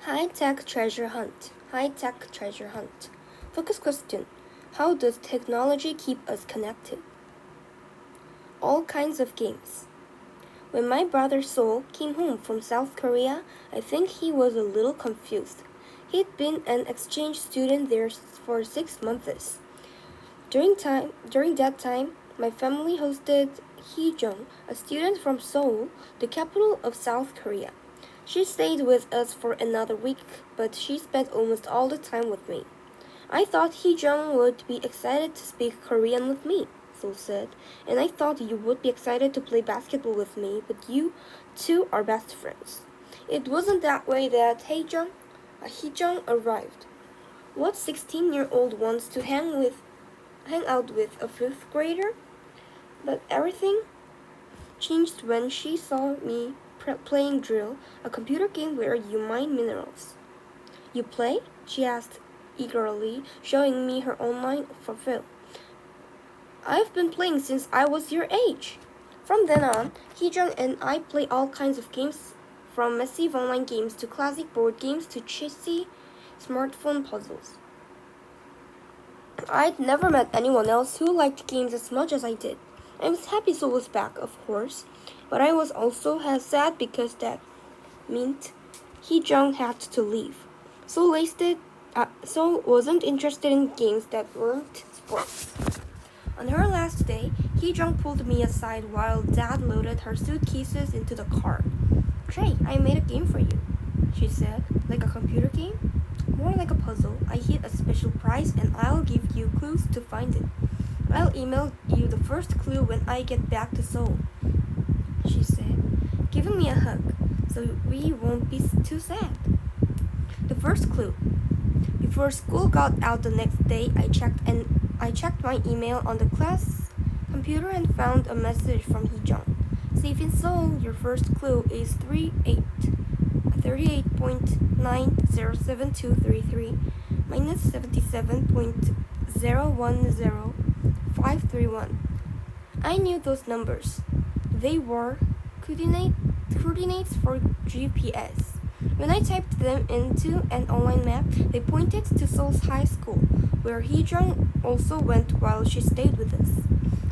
High-tech treasure hunt. High-tech treasure hunt. Focus question. How does technology keep us connected? All kinds of games. When my brother Sol came home from South Korea, I think he was a little confused. He'd been an exchange student there for 6 months. During that time, my family hosted Hee-jung, a student from Seoul, the capital of South Korea. She stayed with us for another week, but she spent almost all the time with me. I thought Hee-jung would be excited to speak Korean with me, Sol said, and I thought you would be excited to play basketball with me, but you two are best friends. It wasn't that way that Hee-jung arrived. What 16-year-old wants to hang out with a fifth grader? But everything changed when she saw me playing Drill, a computer game where you mine minerals. You play? She asked eagerly, showing me her online profile. I've been playing since I was your age. From then on, Hee-jung and I play all kinds of games, from massive online games to classic board games to cheesy smartphone puzzles. I'd never met anyone else who liked games as much as I did. I was happy Sol was back, of course, but I was also sad because that meant Hee-jung had to leave. Sol wasn't interested in games that weren't sports. On her last day, Hee-jung pulled me aside while Dad loaded her suitcases into the car. "Trey, I made a game for you," she said. "Like a computer game?" "More like a puzzle. I hit a special prize and I'll give you clues to find it. I'll email you the first clue when I get back to Seoul," she said, giving me a hug so we won't be too sad. The first clue. Before school got out the next day, I checked my email on the class computer and found a message from Hee-jung. "Safe in Seoul, your first clue is 38.90723 minus 77.010531. I knew those numbers. They were coordinates for GPS. When I typed them into an online map, they pointed to Seoul's high school, where Hee-jung also went while she stayed with us.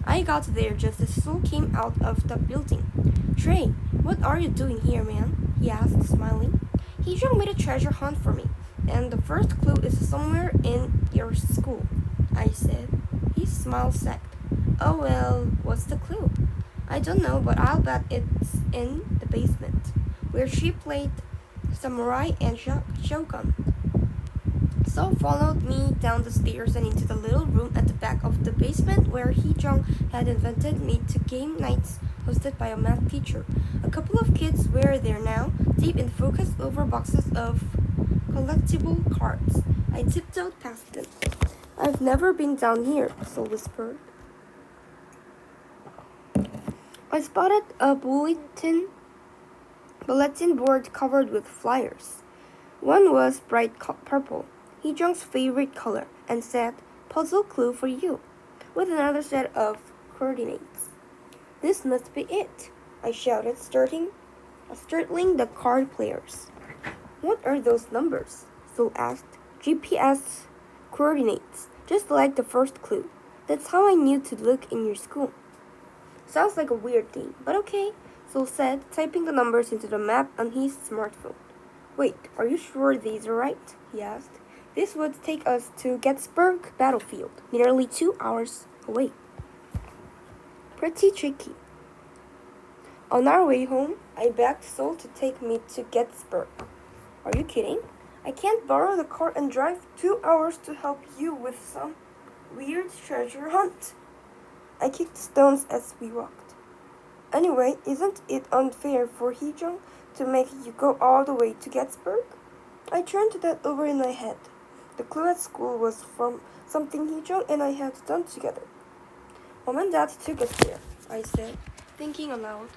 I got there just as Sol came out of the building. "Trey, what are you doing here, man?" he asked, smiling. "Hee-jung made a treasure hunt for me, and the first clue is somewhere in your school," I said. His smile sagged. "Oh well, what's the clue?" "I don't know, but I'll bet it's in the basement, where she played samurai and shogun." Sol followed me down the stairs and into the little room at the back of the basement where Hee-jung had invented game nights hosted by a math teacher. A couple of kids were there now, deep in focus over boxes of collectible cards. I tiptoed past them. "I've never been down here," Sol whispered. I spotted a bulletin board covered with flyers. One was bright purple, Hee-jung's favorite color, and said, "Puzzle clue for you," with another set of coordinates. "This must be it," I shouted, startling the card players. "What are those numbers?" Sol asked. "GPS coordinates, just like the first clue. That's how I knew to look in your school." "Sounds like a weird thing, but okay," Sol said, typing the numbers into the map on his smartphone. "Wait, are you sure these are right?" he asked. "This would take us to Gettysburg Battlefield, nearly 2 hours away." Pretty tricky. On our way home, I begged Sol to take me to Gettysburg. "Are you kidding? I can't borrow the car and drive 2 hours to help you with some weird treasure hunt." I kicked stones as we walked. "Anyway, isn't it unfair for Hee-jung to make you go all the way to Gettysburg?" I turned that over in my head. The clue at school was from something Hee-jung and I had done together. "Mom and Dad took us there," I said, thinking aloud.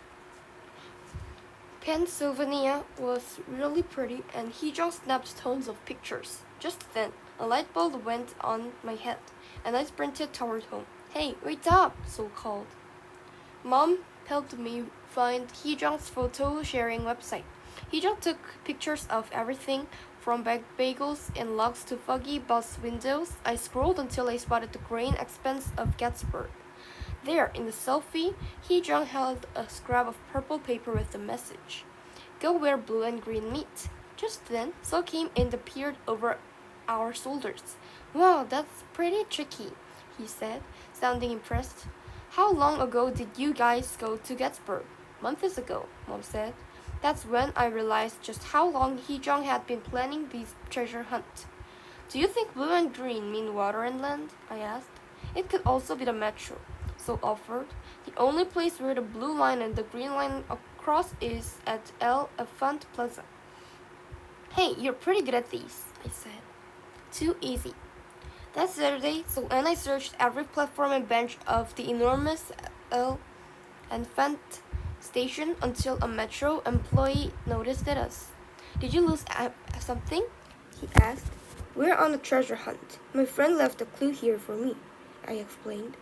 Pennsylvania was really pretty and Hee-jung snapped tons of pictures. Just then, a light bulb went on my head and I sprinted toward home. "Hey, wait up!" Sol called. Mom helped me find Hee-jung's photo sharing website. Hee-jung took pictures of everything, from bagels and logs to foggy bus windows. I scrolled until I spotted the green expanse of Gettysburg. There, in the selfie, Hee-jung held a scrap of purple paper with the message, "Go where blue and green meet." Just then, Seoul came and appeared over our shoulders. "Wow, that's pretty tricky," he said, sounding impressed. "How long ago did you guys go to Gettysburg?" "Months ago," Mom said. That's when I realized just how long Hee-jung had been planning this treasure hunt. "Do you think blue and green mean water and land?" I asked. "It could also be the metro," so offered. "The only place where the blue line and the green line cross is at Elephant Plaza." "Hey, you're pretty good at these," I said. "Too easy." That Saturday, so when I searched every platform and bench of the enormous Elephant station until a metro employee noticed us. "Did you lose something?" he asked. "We're on a treasure hunt. My friend left a clue here for me," I explained.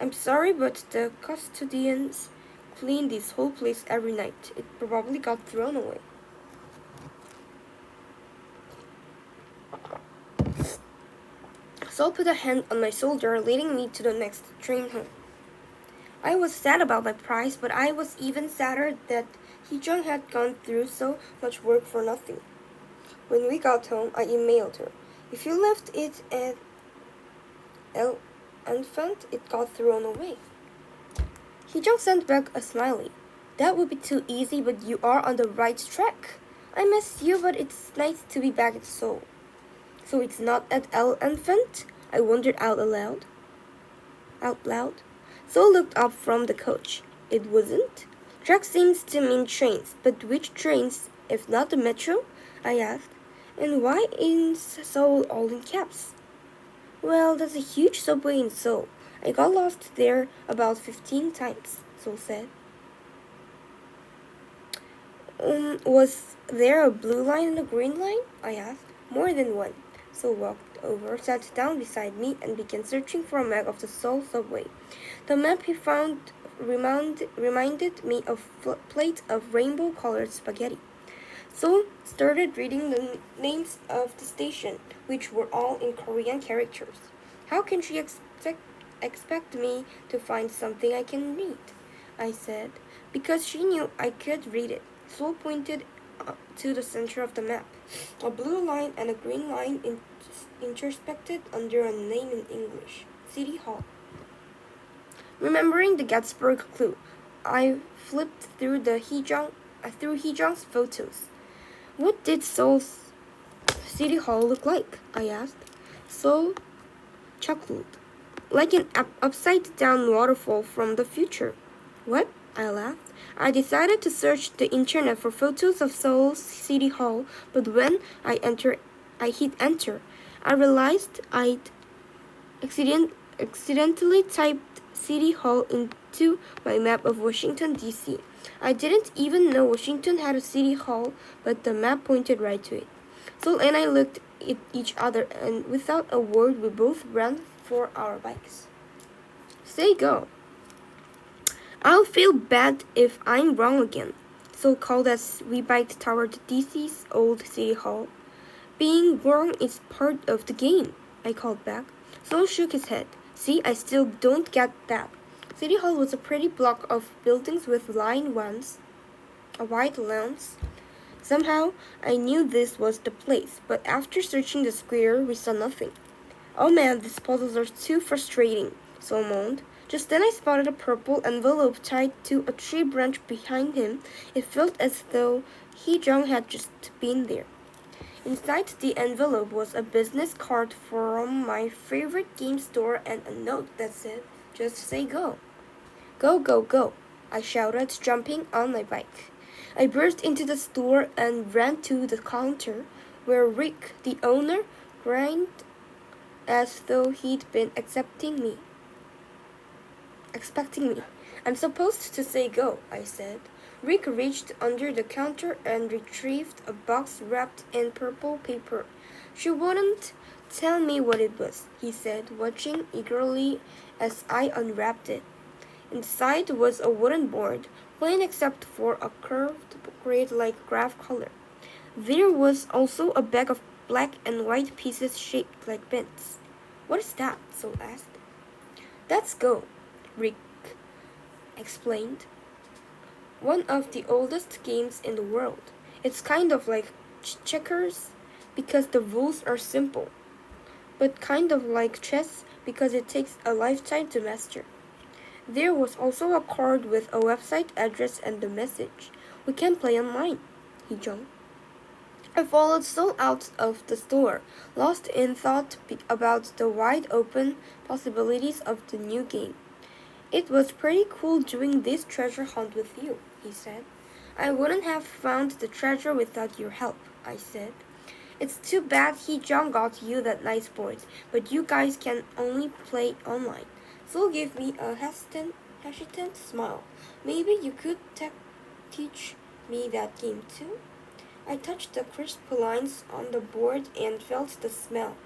"I'm sorry, but the custodians clean this whole place every night. It probably got thrown away." Seoul put a hand on my shoulder, leading me to the next train home. I was sad about my prize, but I was even sadder that Hee-jung had gone through so much work for nothing. When we got home, I emailed her. "If you left it at Elephant, it got thrown away." Hee-jung sent back a smiley. "That would be too easy, but you are on the right track. I miss you, but it's nice to be back at Seoul." "So it's not at Elephant?" I wondered out loud. Seoul looked up from the coach. "It wasn't?" "Track seems to mean trains, but which trains, if not the metro?" I asked. "And why in Seoul all in caps?" "Well, there's a huge subway in Seoul. I got lost there about 15 times," Seoul said. Was there a blue line and a green line?" I asked. "More than one." Seoul walked over, sat down beside me, and began searching for a map of the Seoul subway. The map he found reminded me of a plate of rainbow-colored spaghetti. Seoul started reading the names of the station, which were all in Korean characters. "How can she expect me to find something I can read?" I said. "Because she knew I could read it." Seoul pointed to the center of the map. A blue line and a green line intersected under a name in English, City Hall. Remembering the Gettysburg clue, I flipped through Hee-jung's photos. "What did Seoul's City Hall look like?" I asked. Seoul chuckled. "Like an upside-down waterfall from the future." "What?" I laughed. I decided to search the internet for photos of Seoul's City Hall, but when I hit enter, I realized I'd accidentally typed City Hall into my map of Washington, D.C. I didn't even know Washington had a City Hall, but the map pointed right to it. Seoul and I looked at each other, and without a word, we both ran for our bikes. "Say go." "I'll feel bad if I'm wrong again," Seoul called as we biked toward DC's old City Hall. "Being wrong is part of the game," I called back. Seoul shook his head. "See, I still don't get that." City Hall was a pretty block of buildings with a wide lawns. Somehow, I knew this was the place, but after searching the square, we saw nothing. "Oh man, these puzzles are too frustrating," Seoul moaned. Just then I spotted a purple envelope tied to a tree branch behind him. It felt as though Hee-jung had just been there. Inside the envelope was a business card from my favorite game store and a note that said, "Just say go." "Go, go, go," I shouted, jumping on my bike. I burst into the store and ran to the counter, where Rick, the owner, grinned as though he'd been expecting me. "I'm supposed to say go," I said. Rick reached under the counter and retrieved a box wrapped in purple paper. "She wouldn't tell me what it was," he said, watching eagerly as I unwrapped it. Inside was a wooden board plain except for a curved grid like graph color. There was also a bag of black and white pieces shaped like pins. What is that? Sol asked. That's Go, Rick explained. One of the oldest games in the world. It's kind of like checkers because the rules are simple, but kind of like chess because it takes a lifetime to master. There was also a card with a website address and a message. We can play online, he jumped. I followed Sol out of the store, lost in thought about the wide open possibilities of the new game. It was pretty cool doing this treasure hunt with you, he said. I wouldn't have found the treasure without your help, I said. It's too bad he John got you that nice board, but you guys can only play online. Sol gave me a hesitant smile. Maybe you could teach me that game too? I touched the crisp lines on the board and felt the smell.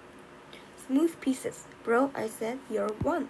Smooth pieces. Bro, I said, you're on.